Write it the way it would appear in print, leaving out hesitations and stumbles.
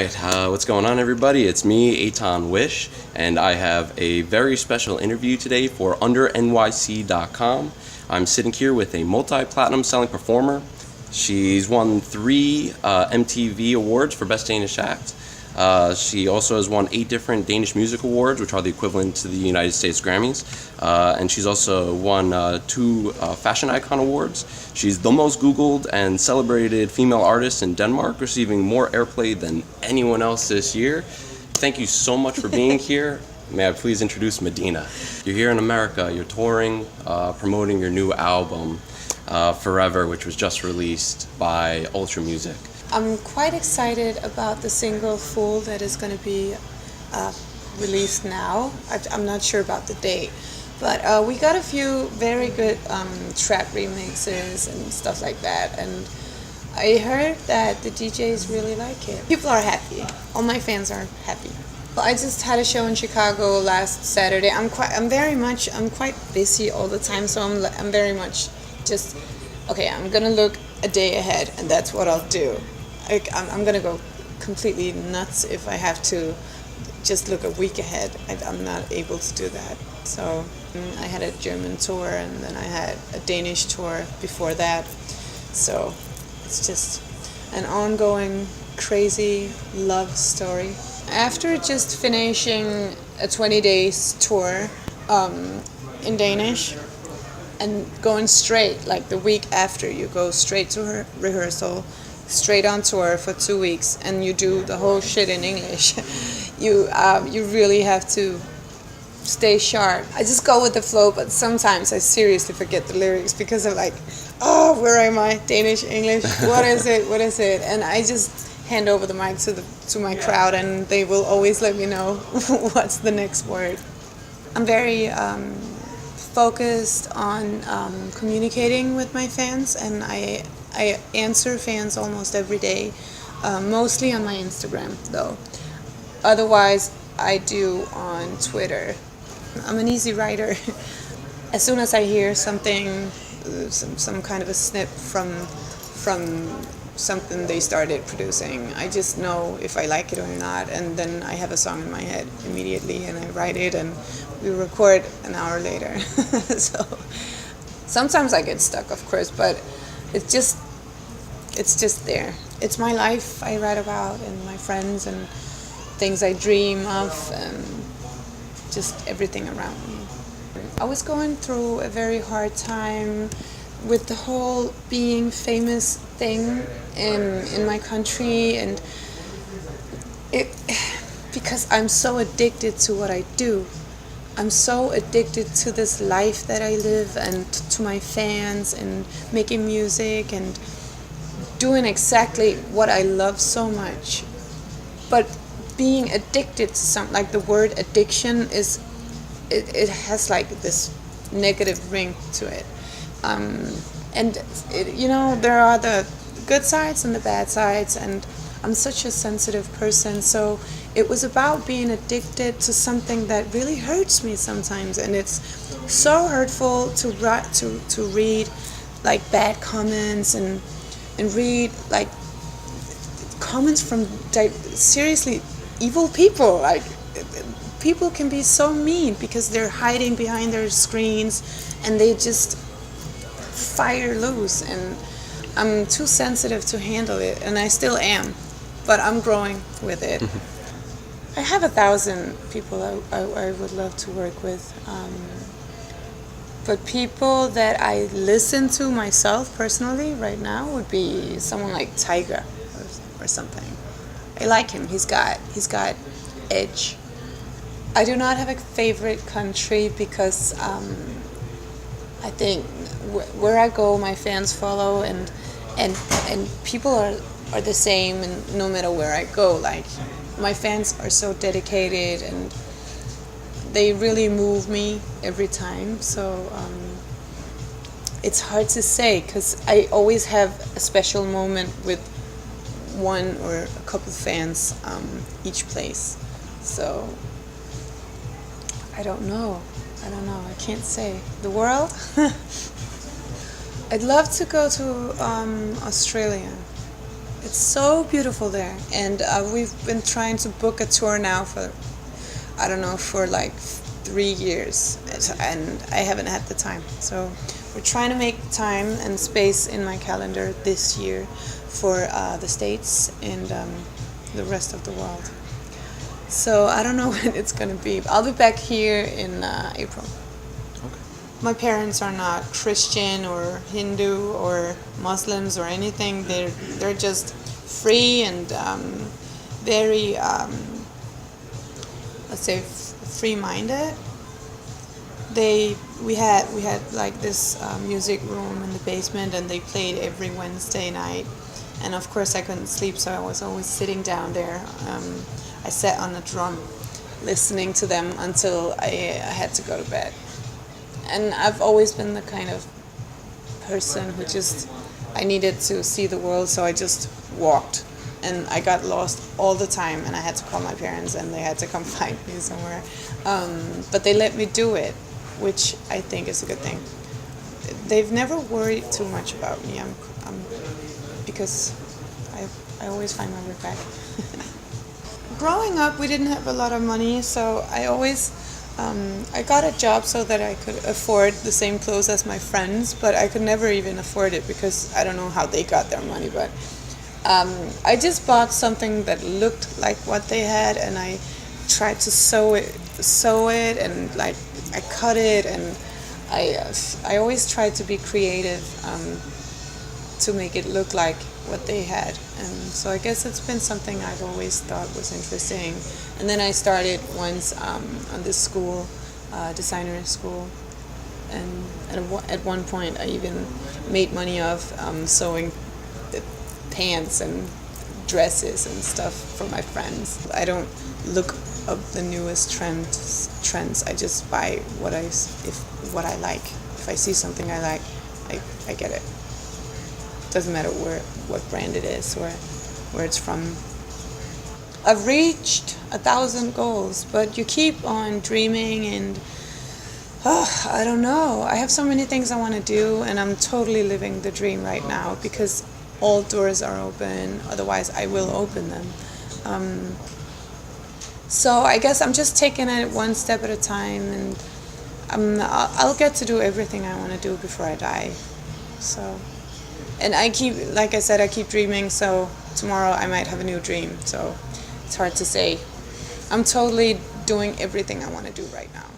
Alright, what's going on, everybody? It's me, Etan Wish, and I have a very special interview today for UnderNYC.com. I'm sitting here with a multi-platinum selling performer. She's won 3 MTV awards for Best Danish Act. She also has won 8 different Danish Music Awards, which are the equivalent to the United States Grammys. And she's also won 2 Fashion Icon Awards. She's the most Googled and celebrated female artist in Denmark, receiving more airplay than anyone else this year. Thank you so much for being here. May I please introduce Medina. You're here in America, you're touring, promoting your new album, Forever, which was just released by Ultra Music. I'm quite excited about the single Fool that is going to be released now. I'm not sure about the date, but we got a few very good trap remixes and stuff like that, and I heard that the DJs really like it. People are happy. All my fans are happy. Well, I just had a show in Chicago last Saturday. I'm quite busy all the time, so I'm very much just okay. I'm gonna look a day ahead, and that's what I'll do. I'm gonna go completely nuts if I have to just look a week ahead. I'm not able to do that. So I had a German tour, and then I had a Danish tour before that. So it's just an ongoing crazy love story. After just finishing a 20 days tour in Danish and going straight, like the week after, you go straight to rehearsal, straight on tour for 2 weeks, and you do the whole shit in English. You really have to stay sharp. I just go with the flow, but sometimes I seriously forget the lyrics because I'm like, oh, where am I? Danish, English, what is it? What is it? And I just hand over the mic to my crowd, and they will always let me know what's the next word. I'm very focused on communicating with my fans, and I answer fans almost every day, mostly on my Instagram though. Otherwise, I do on Twitter. I'm an easy writer. As soon as I hear something, some kind of a snip from something they started producing, I just know if I like it or not, and then I have a song in my head immediately, and I write it, and we record an hour later. So sometimes I get stuck, of course, but it's just there. It's my life I write about, and my friends, and things I dream of, and just everything around me. I was going through a very hard time with the whole being famous thing in my country, and because I'm so addicted to what I do. I'm so addicted to this life that I live, and to my fans, and making music, and doing exactly what I love so much. But being addicted to something, like the word addiction is, it has like this negative ring to it. And there are the good sides and the bad sides, and I'm such a sensitive person, so it was about being addicted to something that really hurts me sometimes, and it's so hurtful to read like bad comments and read like comments from seriously evil people. Like, people can be so mean because they're hiding behind their screens, and they just fire loose, and I'm too sensitive to handle it, and I still am, but I'm growing with it. I have 1,000 people I would love to work with, but people that I listen to myself personally right now would be someone like Tiger or something. I like him. He's got edge. I do not have a favorite country because I think where I go, my fans follow, and people are the same, and no matter where I go, like, my fans are so dedicated, and they really move me every time. So it's hard to say, because I always have a special moment with one or a couple fans each place. So I don't know. I can't say. The world? I'd love to go to Australia. It's so beautiful there, and we've been trying to book a tour now for, I don't know, for like 3 years, and I haven't had the time. So we're trying to make time and space in my calendar this year for the States and the rest of the world. So I don't know when it's gonna be. I'll be back here in April. Okay. My parents are not Christian or Hindu or Muslims or anything. They're just free and very let's say free-minded. We had like this music room in the basement, and they played every Wednesday night. And of course I couldn't sleep, so I was always sitting down there. I sat on a drum listening to them until I had to go to bed. And I've always been the kind of person who I needed to see the world, so I just walked. And I got lost all the time, and I had to call my parents, and they had to come find me somewhere. But they let me do it, which I think is a good thing. They've never worried too much about me, because I always find my way back. Growing up, we didn't have a lot of money, so I always I got a job so that I could afford the same clothes as my friends, but I could never even afford it because I don't know how they got their money. But I just bought something that looked like what they had, and I tried to sew it, and like I cut it, and I always tried to be creative to make it look like what they had. And so I guess it's been something I've always thought was interesting. And then I started once on this school, designer school, and at one point I even made money off sewing pants and dresses and stuff for my friends. I don't look up the newest trends. I just buy what I like. If I see something I like, I get it. Doesn't matter what brand it is or where it's from. I've reached 1,000 goals, but you keep on dreaming, and I don't know. I have so many things I want to do, and I'm totally living the dream right now because all doors are open. Otherwise, I will open them. So I guess I'm just taking it one step at a time, and I'll get to do everything I want to do before I die. So. And like I said, I keep dreaming, so tomorrow I might have a new dream. So it's hard to say. I'm totally doing everything I want to do right now.